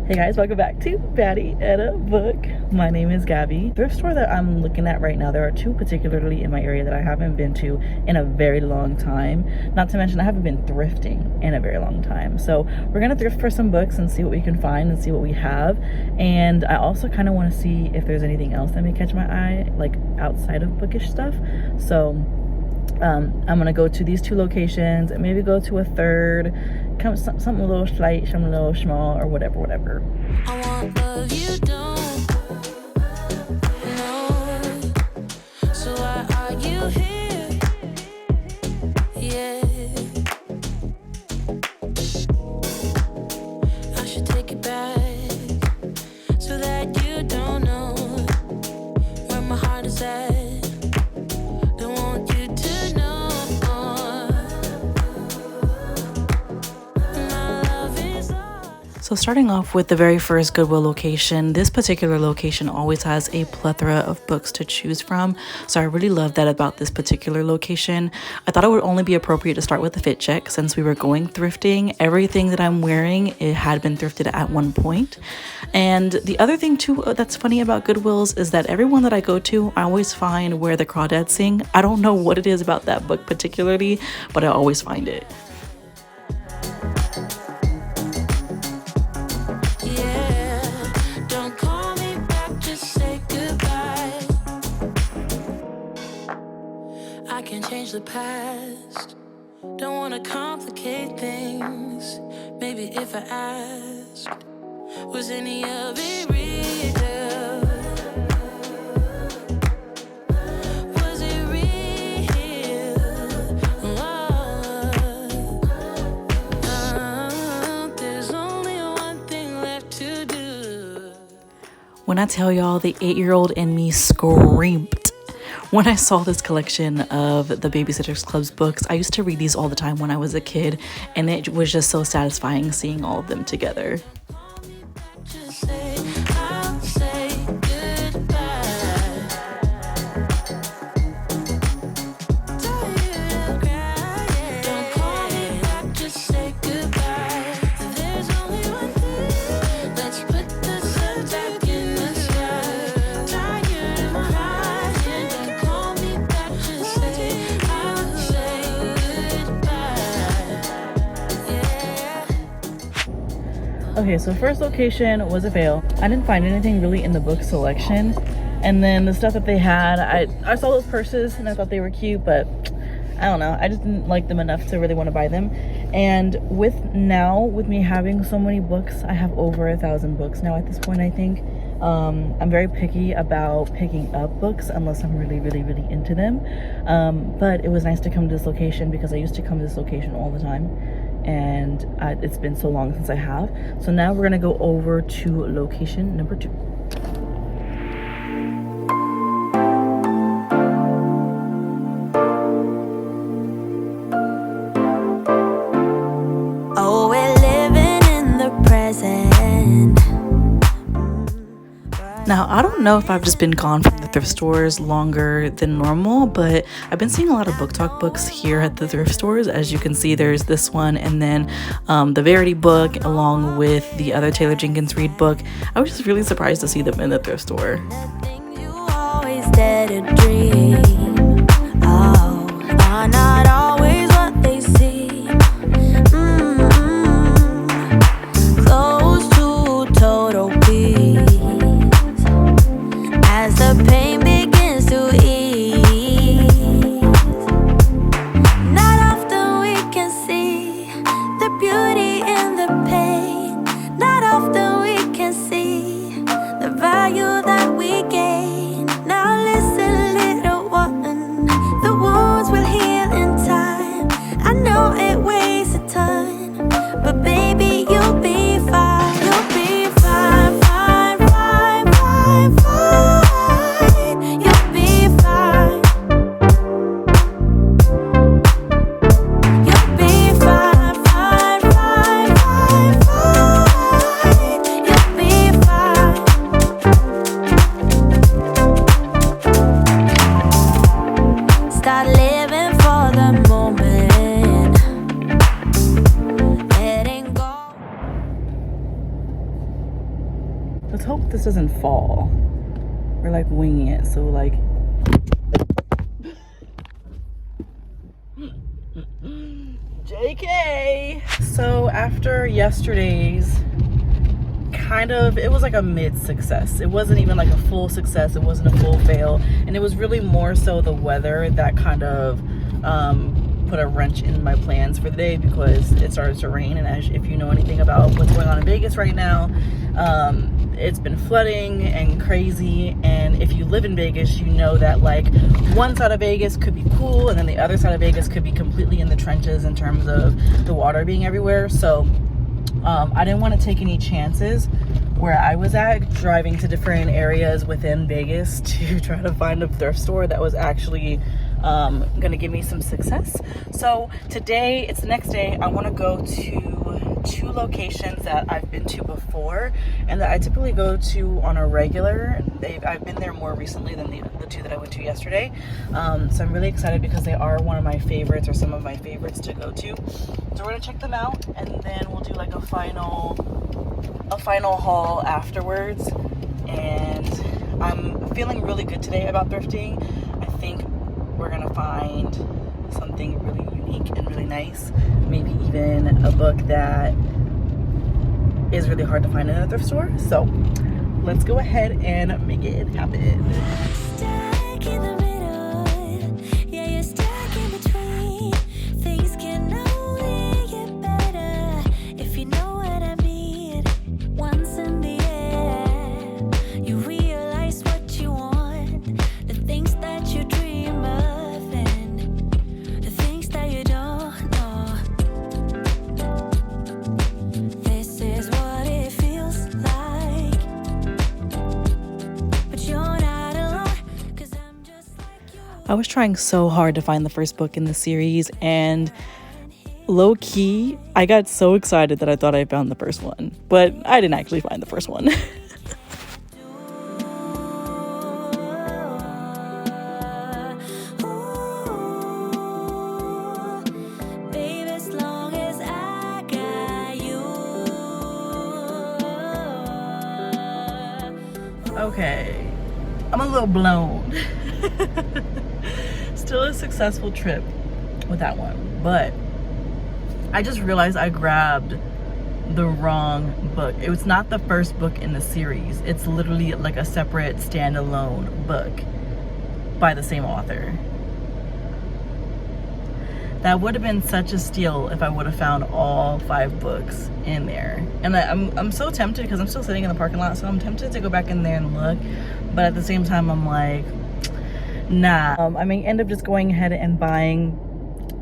Hey guys, welcome back to Baddie and a Book. My name is Gabby. Thrift store that I'm looking at right now, there are two particularly in my area that I haven't been to in a very long time. Not to mention I haven't been thrifting in a very long time. So we're gonna thrift for some books and see what we can find and see what we have. And I also kind of want to see if there's anything else that may catch my eye, like outside of bookish stuff. So I'm gonna go to these two locations and maybe go to a third, something a little slight, something a little small, or whatever. I want love you don't know, so why are you here? Yeah, I should take it back so that you don't know where my heart is at. So starting off with the very first Goodwill location, this particular location always has a plethora of books to choose from. So I really love that about this particular location. I thought it would only be appropriate to start with the fit check since we were going thrifting. Everything that I'm wearing, it had been thrifted at one point. And the other thing too that's funny about Goodwill's is that everyone that I go to, I always find Where the Crawdads Sing. I don't know what it is about that book particularly, but I always find it. I can't change the past, don't wanna complicate things. Maybe if I asked, was any of it real? Was it real? There's only one thing left to do. When I tell y'all, the 8-year-old in me screamed when I saw this collection of the Babysitters Club's books. I used to read these all the time when I was a kid, and it was just so satisfying seeing all of them together. Okay, so first location was a fail. I didn't find anything really in the book selection. And then the stuff that they had, I saw those purses and I thought they were cute, but I don't know. I just didn't like them enough to really want to buy them. And with me having so many books, I have over 1,000 books now at this point, I think. I'm very picky about picking up books unless I'm really into them. But it was nice to come to this location because I used to come to this location all the time. And it's been so long since I have. So now we're gonna go over to location number 2. Oh, we're living in the present. Now, I don't know if I've just been gone from the thrift stores longer than normal, but I've been seeing a lot of BookTok books here at the thrift stores. As you can see, there's this one, and then the Verity book, along with the other Taylor Jenkins Reid book. I was just really surprised to see them in the thrift store. You always dare to dream. Oh, are not always what they seem. Close to total peace. As the pain begins to ease, not often we can see the beauty in the pain. Not often we can see the value that we gain. Now listen, little one, the wounds will heal in time. Let's hope this doesn't fall. We're like winging it, so like JK. So after yesterday's it was like a mid success. It wasn't even like a full success. It wasn't a full fail. And it was really more so the weather that kind of put a wrench in my plans for the day, because it started to rain. And if you know anything about what's going on in Vegas right now, it's been flooding and crazy. And if you live in Vegas, you know that like one side of Vegas could be cool and then the other side of Vegas could be completely in the trenches in terms of the water being everywhere. So I didn't want to take any chances where I was at, driving to different areas within Vegas to try to find a thrift store that was actually gonna give me some success. So today, it's the next day, I want to go to 2 locations that I've been to before and that I typically go to on a regular. I've been there more recently than the 2 that I went to yesterday. So I'm really excited because they are one of my favorites, or some of my favorites to go to. So we're gonna check them out and then we'll do like a final haul afterwards. And I'm feeling really good today about thrifting. I think we're gonna find something really unique and really nice, maybe even a book that is really hard to find in a thrift store. So let's go ahead and make it happen. Stuck in the middle, yeah, you're stuck in between. Things can only get better if you know what I mean. Once in the air, you realize what you want, the things that you dream of, and the things that you don't know. This is what it feels like, but you're not alone, 'cause I'm just like you. I was trying so hard to find the first book in the series, and low key, I got so excited that I thought I found the first one, but I didn't actually find the first one. Baby, as long as I got you. Okay, I'm a little blown. Still a successful trip with that one, but I just realized I grabbed the wrong book. It was not the first book in the series. It's literally like a separate standalone book by the same author. That would have been such a steal if I would have found all 5 books in there. And I'm so tempted, because I'm still sitting in the parking lot, so I'm tempted to go back in there and look. But at the same time, I'm like, nah. I may end up just going ahead and buying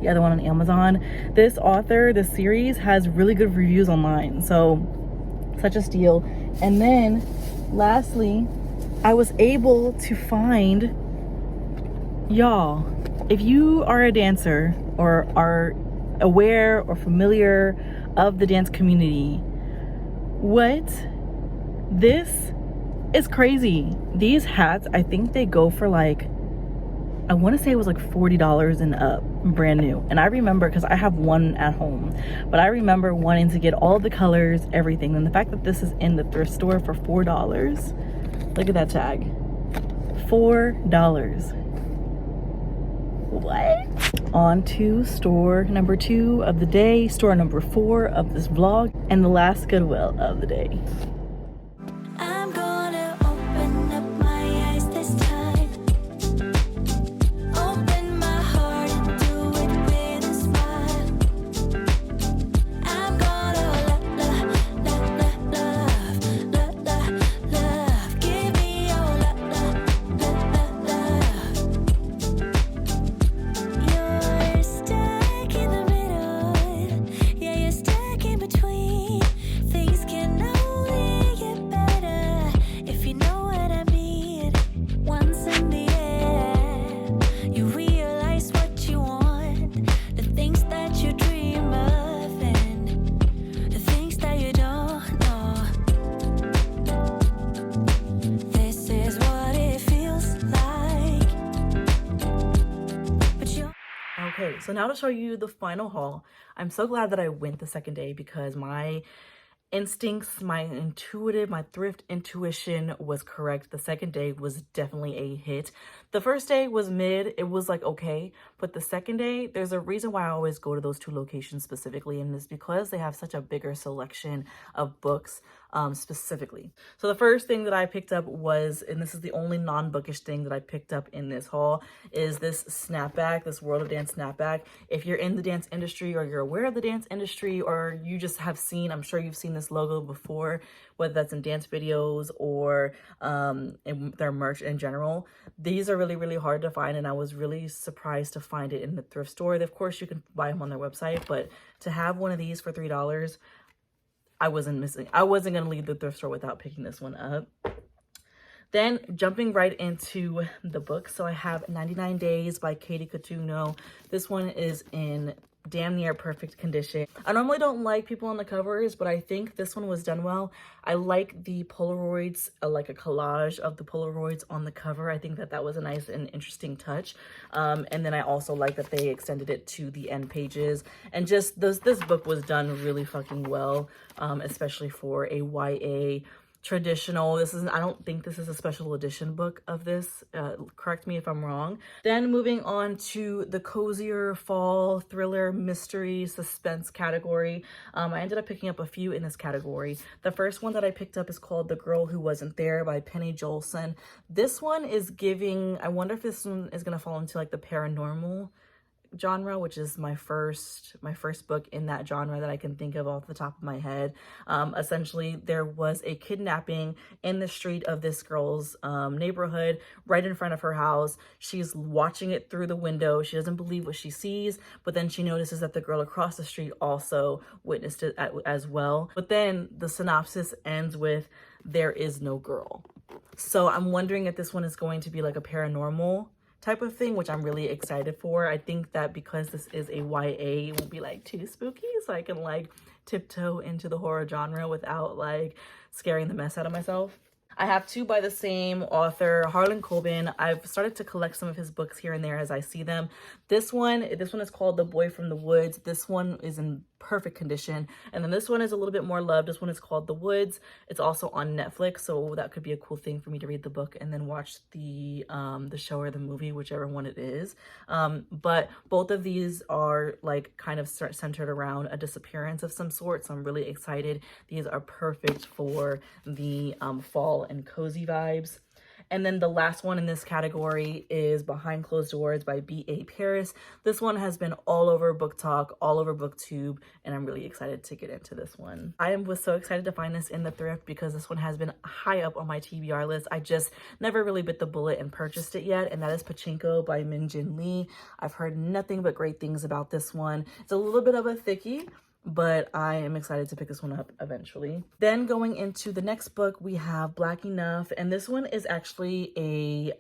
the other one on Amazon. This author, this series, has really good reviews online, so such a steal. And then lastly, I was able to find, y'all, if you are a dancer or are aware or familiar of the dance community, this is crazy. These hats, I think they go for like, I want to say it was like $40 and up, brand new. And I remember, because I have one at home, but I remember wanting to get all the colors, everything. And the fact that this is in the thrift store for $4, look at that tag, $4. What? On to store number 2 of the day, store number 4 of this vlog, and the last Goodwill of the day. I'm gonna open up my eyes this time. Open my heart and do it with a smile. I'm gonna love. Give me your love. You're stuck in the middle. Yeah, you're stuck in between. Things can only get better if you know what I mean. Once in the air, you realize what you want, the things that you dream of, and the things that you don't know. This is what it feels like, but you. Okay, so now to show you the final haul. I'm so glad that I went the second day, because my instincts, my thrift intuition was correct. The second day was definitely a hit. The first day was mid, it was like okay, but the second day, there's a reason why I always go to those two locations specifically, and it's because they have such a bigger selection of books specifically. So the first thing that I picked up was, and this is the only non-bookish thing that I picked up in this haul, is this snapback, this World of Dance snapback. If you're in the dance industry, or you're aware of the dance industry, or you just have seen, I'm sure you've seen this logo before, whether that's in dance videos or in their merch in general. These are really, really hard to find, and I was really surprised to find it in the thrift store. Of course, you can buy them on their website, but to have one of these for $3, I wasn't going to leave the thrift store without picking this one up. Then jumping right into the book. So I have 99 Days by Katie Coutinho. This one is in damn near perfect condition. I normally don't like people on the covers, but I think this one was done well. I like the Polaroids, like a collage of the Polaroids on the cover. I think that that was a nice and interesting touch. And then I also like that they extended it to the end pages. And just this book was done really fucking well, especially for a YA traditional. I don't think this is a special edition book of this. Correct me if I'm wrong. Then moving on to the cozier fall thriller mystery suspense category. I ended up picking up a few in this category. The first one that I picked up is called The Girl Who Wasn't There by Penny Jolson. This one is giving, I wonder if this one is going to fall into like the paranormal genre, which is my first book in that genre that I can think of off the top of my head. Essentially, there was a kidnapping in the street of this girl's neighborhood, right in front of her house. She's watching it through the window. She doesn't believe what she sees, but then she notices that the girl across the street also witnessed it as well. But then the synopsis ends with, "There is no girl." So I'm wondering if this one is going to be like a paranormal type of thing, which I'm really excited for. I think that because this is a YA, it won't be like too spooky, so I can like tiptoe into the horror genre without like scaring the mess out of myself. I have two by the same author, Harlan Coben. I've started to collect some of his books here and there as I see them. This one is called The Boy from the Woods. This one is in perfect condition. And then this one is a little bit more loved. This one is called The Woods. It's also on Netflix, so that could be a cool thing for me to read the book and then watch the show or the movie, whichever one it is. But both of these are like kind of centered around a disappearance of some sort, so I'm really excited. These are perfect for the fall and cozy vibes. And then the last one in this category is Behind Closed Doors by B.A. Paris. This one has been all over BookTok, all over BookTube, and I'm really excited to get into this one. I was so excited to find this in the thrift because this one has been high up on my TBR list. I just never really bit the bullet and purchased it yet, and that is Pachinko by Min Jin Lee. I've heard nothing but great things about this one. It's a little bit of a thickie, but I am excited to pick this one up eventually. Then going into the next book, we have Black Enough, and this one is actually a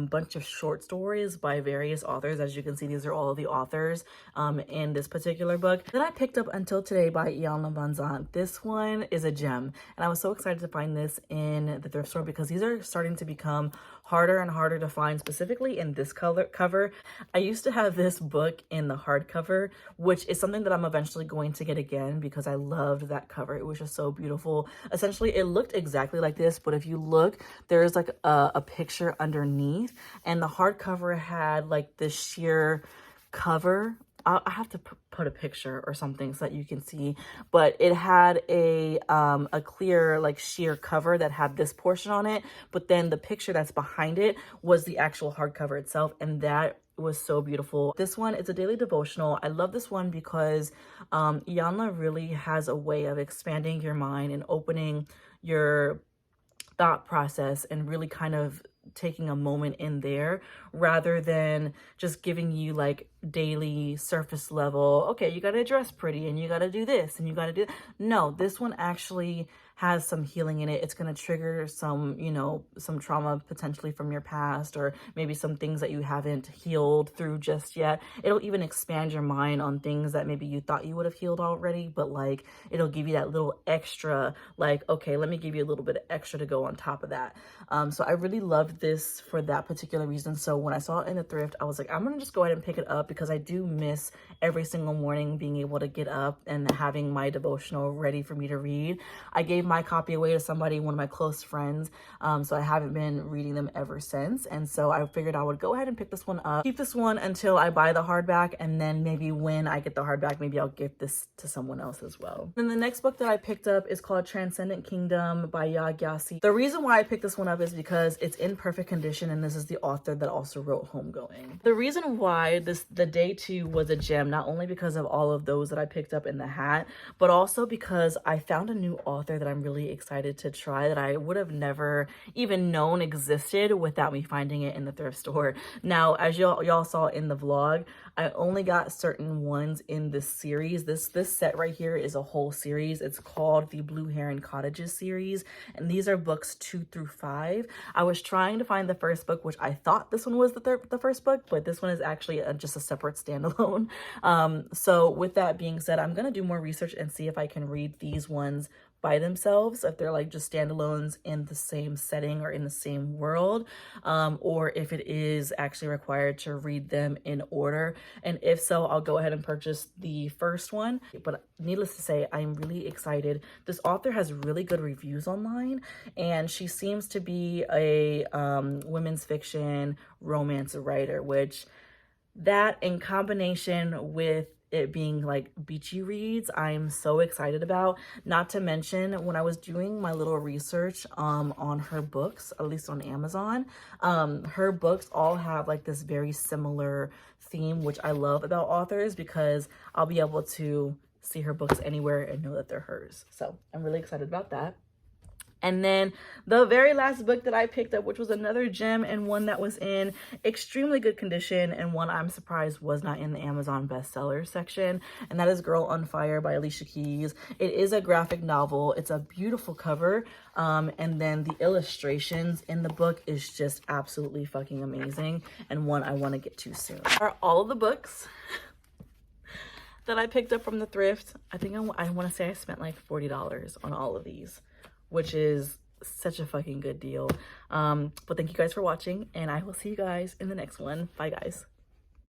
bunch of short stories by various authors. As you can see, these are all of the authors in this particular book. Then I picked up Until Today by Iyanla Vanzant. This one is a gem, and I was so excited to find this in the thrift store because these are starting to become harder and harder to find, specifically in this cover. I used to have this book in the hardcover, which is something that I'm eventually going to get again because I loved that cover. It was just so beautiful. Essentially, it looked exactly like this, but if you look, there's like a picture underneath, and the hardcover had like this sheer cover. I have to put a picture or something so that you can see, but it had a clear like sheer cover that had this portion on it, but then the picture that's behind it was the actual hardcover itself, and that was so beautiful. This one is a daily devotional. I love this one because Iyanla really has a way of expanding your mind and opening your thought process and really kind of taking a moment in there rather than just giving you like daily surface level, okay, you got to dress pretty and you got to do this and you got to do that. No, this one actually has some healing in it. It's going to trigger some, you know, some trauma potentially from your past, or maybe some things that you haven't healed through just yet. It'll even expand your mind on things that maybe you thought you would have healed already, but like it'll give you that little extra, like, okay, let me give you a little bit of extra to go on top of that. So I really loved this for that particular reason. So when I saw it in the thrift, I was like, I'm gonna just go ahead and pick it up, because I do miss every single morning being able to get up and having my devotional ready for me to read. I gave my copy away to somebody, one of my close friends, so I haven't been reading them ever since. And so I figured I would go ahead and pick this one up, keep this one until I buy the hardback, and then maybe when I get the hardback, maybe I'll gift this to someone else as well. Then the next book that I picked up is called Transcendent Kingdom by Ya Gyasi. The reason why I picked this one up is because it's in perfect condition, and this is the author that also wrote Homegoing. The reason why the day 2 was a gem, not only because of all of those that I picked up in the hat, but also because I found a new author that I'm really excited to try, that I would have never even known existed without me finding it in the thrift store. Now, as y'all saw in the vlog, I only got certain ones in this series. This set right here is a whole series. It's called the Blue Heron Cottages series, and these are books 2 through 5. I was trying to find the first book, which I thought this one was the first book, but this one is actually just a separate standalone. So with that being said, I'm gonna do more research and see if I can read these ones by themselves, if they're like just standalones in the same setting or in the same world, or if it is actually required to read them in order. And if so, I'll go ahead and purchase the first one. But needless to say, I'm really excited. This author has really good reviews online, and she seems to be a women's fiction romance writer, which that in combination with it being like beachy reads, I'm so excited about. Not to mention, when I was doing my little research on her books, at least on Amazon, her books all have like this very similar theme, which I love about authors, because I'll be able to see her books anywhere and know that they're hers. So I'm really excited about that. And then the very last book that I picked up, which was another gem and one that was in extremely good condition, and one I'm surprised was not in the Amazon bestseller section, and that is Girl on Fire by Alicia Keys. It is a graphic novel. It's a beautiful cover, and then the illustrations in the book is just absolutely fucking amazing, and one I want to get to soon. Are all of the books that I picked up from the thrift. I think I want to say I spent like $40 on all of these, which is such a fucking good deal. But thank you guys for watching, and I will see you guys in the next one. Bye guys.